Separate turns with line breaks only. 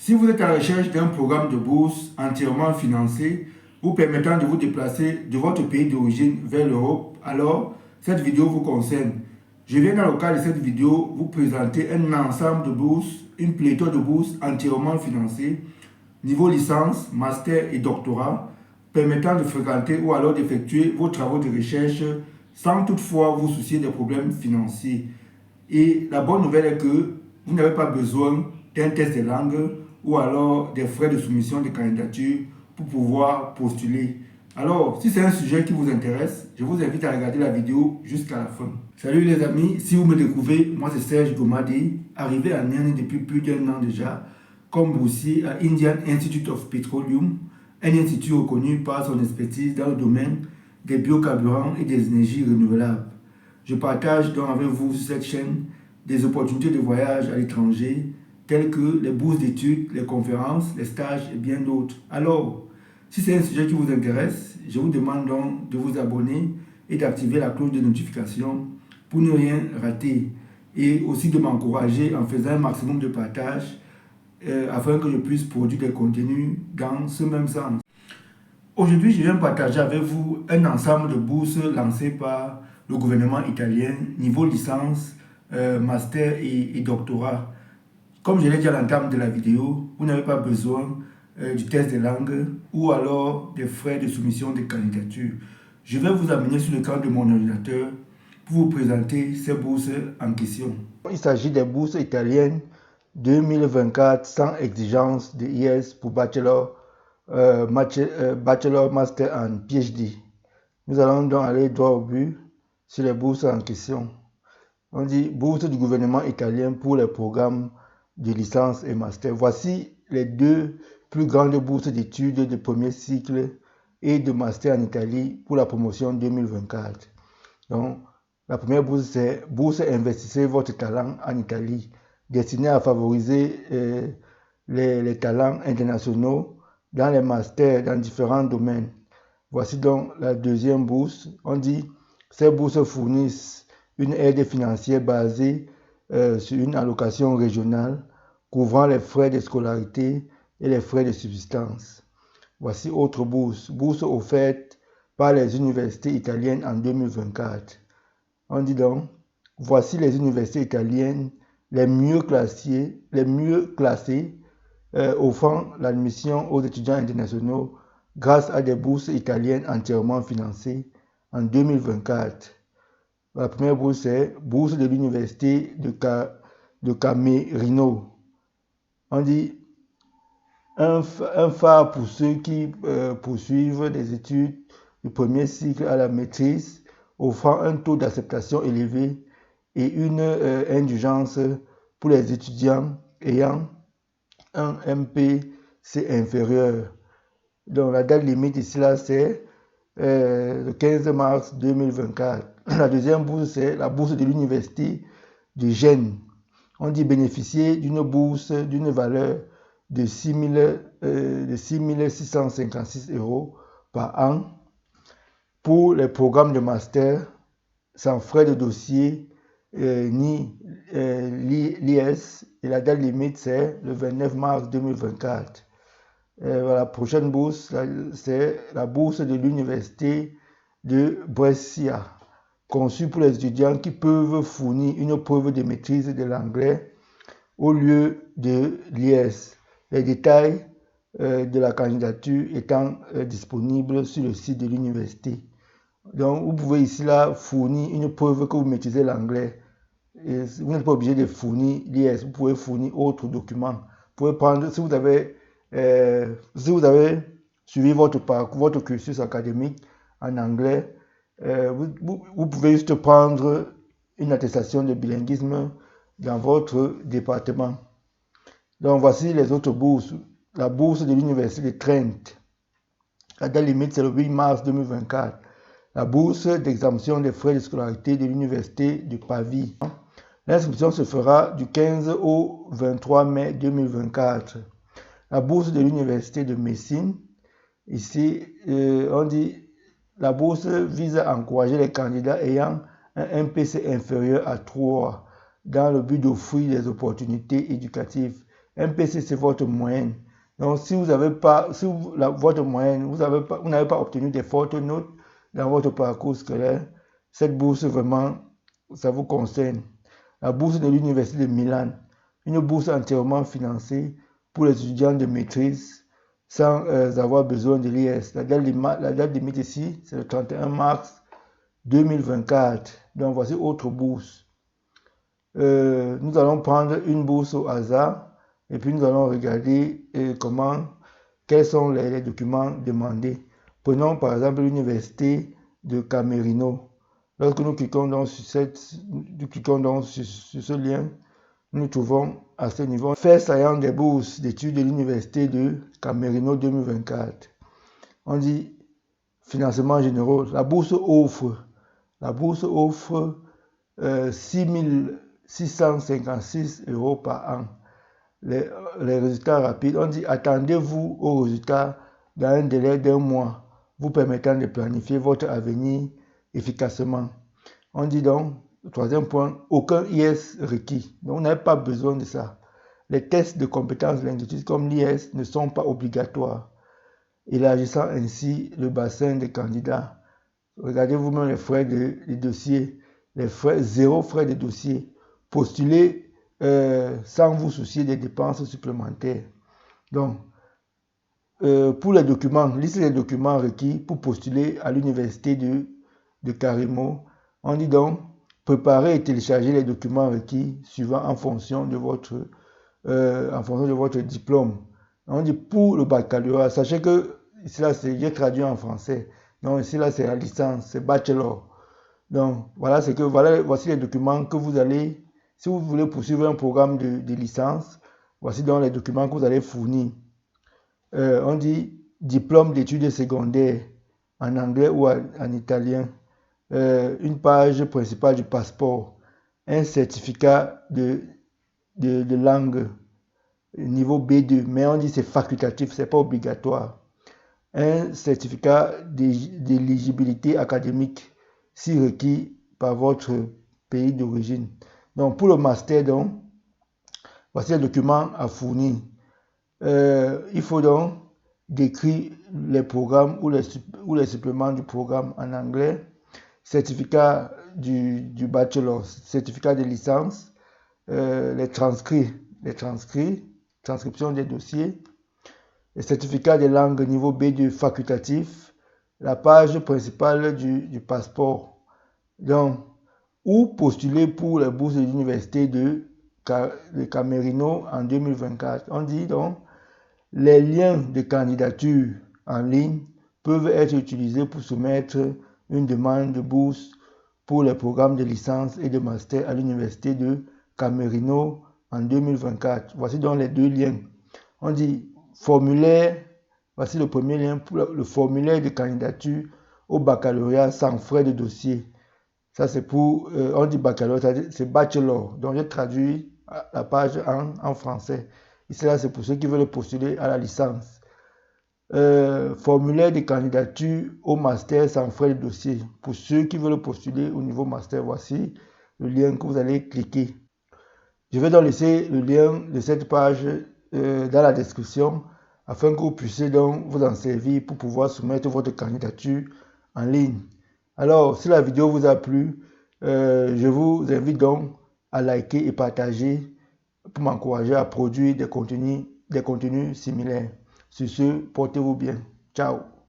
Si vous êtes à la recherche d'un programme de bourse entièrement financé, vous permettant de vous déplacer de votre pays d'origine vers l'Europe, alors cette vidéo vous concerne. Je viens dans le cadre de cette vidéo vous présenter un ensemble de bourses, une pléthore de bourses entièrement financées, niveau licence, master et doctorat, permettant de fréquenter ou alors d'effectuer vos travaux de recherche sans toutefois vous soucier des problèmes financiers. Et la bonne nouvelle est que vous n'avez pas besoin d'un test de langue ou alors des frais de soumission de candidature pour pouvoir postuler. Alors, si c'est un sujet qui vous intéresse, je vous invite à regarder la vidéo jusqu'à la fin. Salut les amis, si vous me découvrez, moi c'est Serge Gomadi, arrivé à Niani depuis plus d'1 an déjà, comme boursier à Indian Institute of Petroleum, un institut reconnu par son expertise dans le domaine des biocarburants et des énergies renouvelables. Je partage donc avec vous sur cette chaîne des opportunités de voyage à l'étranger, telles que les bourses d'études, les conférences, les stages et bien d'autres. Alors, si c'est un sujet qui vous intéresse, je vous demande donc de vous abonner et d'activer la cloche de notification pour ne rien rater. Et aussi de m'encourager en faisant un maximum de partage afin que je puisse produire des contenus dans ce même sens. Aujourd'hui, je viens partager avec vous un ensemble de bourses lancées par le gouvernement italien, niveau licence, master et doctorat. Comme je l'ai dit à l'entame de la vidéo, vous n'avez pas besoin du test de langue ou alors des frais de soumission de candidature. Je vais vous amener sur le cadre de mon ordinateur pour vous présenter ces bourses en question. Il s'agit des bourses italiennes 2024 sans exigence de IS pour bachelor, master and PhD. Nous allons donc aller droit au but sur les bourses en question. On dit bourse du gouvernement italien pour les programmes de licence et master. Voici les deux plus grandes bourses d'études de premier cycle et de master en Italie pour la promotion 2024. Donc, la première bourse, c'est Bourse Investissez votre talent en Italie, destinée à favoriser les talents internationaux dans les masters dans différents domaines. Voici donc la deuxième bourse. On dit ces bourses fournissent une aide financière basée sur une allocation régionale couvrant les frais de scolarité et les frais de subsistance. Voici autre bourse, bourse offerte par les universités italiennes en 2024. On dit donc, voici les universités italiennes les mieux classées offrant l'admission aux étudiants internationaux grâce à des bourses italiennes entièrement financées en 2024. La première bourse est bourse de l'université de Camerino. On dit un phare pour ceux qui poursuivent des études du premier cycle à la maîtrise, offrant un taux d'acceptation élevé et une indulgence pour les étudiants ayant un MPC inférieur. Donc la date limite ici là c'est le 15 mars 2024. La deuxième bourse c'est la bourse de l'université de Gênes. On dit bénéficier d'une bourse d'une valeur de 6 656 € par an pour les programmes de master sans frais de dossier ni l'IS, et la date limite c'est le 29 mars 2024. La prochaine bourse, c'est la bourse de l'université de Brescia, conçue pour les étudiants qui peuvent fournir une preuve de maîtrise de l'anglais au lieu de l'IS. Les détails de la candidature étant disponibles sur le site de l'université. Donc, vous pouvez ici là fournir une preuve que vous maîtrisez l'anglais. Vous n'êtes pas obligé de fournir l'IS, vous pouvez fournir autres documents. Vous pouvez prendre, si vous avez suivi votre cursus académique en anglais, vous pouvez juste prendre une attestation de bilinguisme dans votre département. Donc voici les autres bourses. La bourse de l'université de Trent. La date limite c'est le 8 mars 2024. La bourse d'exemption des frais de scolarité de l'université de Pavie. L'inscription se fera du 15 au 23 mai 2024. La bourse de l'université de Messine. Ici, on dit la bourse vise à encourager les candidats ayant un MPC inférieur à 3 dans le but d'offrir des opportunités éducatives MPC, c'est votre moyenne. Donc, si vous n'avez pas, si vous, votre moyenne, vous n'avez pas obtenu des fortes notes dans votre parcours scolaire, cette bourse, vraiment, ça vous concerne. La bourse de l'Université de Milan, une bourse entièrement financée pour les étudiants de maîtrise sans avoir besoin de l'IS. La date limite ici, c'est le 31 mars 2024. Donc, voici autre bourse. Nous allons prendre une bourse au hasard et puis nous allons regarder quels sont les documents demandés. Prenons par exemple l'université de Camerino. Lorsque nous cliquons donc sur ce lien, nous trouvons à ce niveau fait saillant des bourses d'études de l'université de Camerino 2024. On dit financement généraux. La bourse offre 6 656 € par an. Les résultats rapides, on dit attendez-vous aux résultats dans un délai d'1 mois, vous permettant de planifier votre avenir efficacement. On dit donc, le troisième point, aucun IS requis. Donc, vous n'avez pas besoin de ça. Les tests de compétences linguistiques comme l'IS ne sont pas obligatoires, élargissant ainsi le bassin des candidats. Regardez vous-même les frais de dossier, zéro frais de dossier. Postulez sans vous soucier des dépenses supplémentaires. Donc, pour les documents, liste les documents requis pour postuler à l'université de Carimo. On dit donc, préparez et téléchargez les documents requis suivant en fonction de votre diplôme. On dit pour le baccalauréat, sachez que ici là, j'ai traduit en français. Donc ici là, c'est la licence, c'est bachelor. Donc voici les documents que vous allez, si vous voulez poursuivre un programme de licence, voici donc les documents que vous allez fournir. On dit diplôme d'études secondaires en anglais ou en italien, une page principale du passeport, un certificat de langue niveau B2, mais on dit c'est facultatif, c'est pas obligatoire. Un certificat d'éligibilité académique si requis par votre pays d'origine. Donc pour le master, donc, voici les documents à fournir. Il faut donc décrire les programmes ou les suppléments du programme en anglais, certificat du bachelor, certificat de licence, les transcriptions des dossiers, les certificats de langue niveau B2 facultatif, la page principale du passeport. Donc, où postuler pour les bourses de l'université de Camerino en 2024. On dit donc, les liens de candidature en ligne peuvent être utilisés pour soumettre une demande de bourse pour les programmes de licence et de master à l'université de Camerino en 2024. Voici donc les deux liens. On dit formulaire, voici le premier lien pour le formulaire de candidature au baccalauréat sans frais de dossier. Ça c'est pour, on dit baccalauréat, c'est bachelor. Donc j'ai traduit la page en français. Ici là c'est pour ceux qui veulent postuler à la licence. Formulaire de candidature au master sans frais de dossier. Pour ceux qui veulent postuler au niveau master, voici le lien que vous allez cliquer. Je vais donc laisser le lien de cette page dans la description afin que vous puissiez donc vous en servir pour pouvoir soumettre votre candidature en ligne. Alors, si la vidéo vous a plu, je vous invite donc à liker et partager pour m'encourager à produire des contenus similaires. Sur ce, portez-vous bien. Ciao.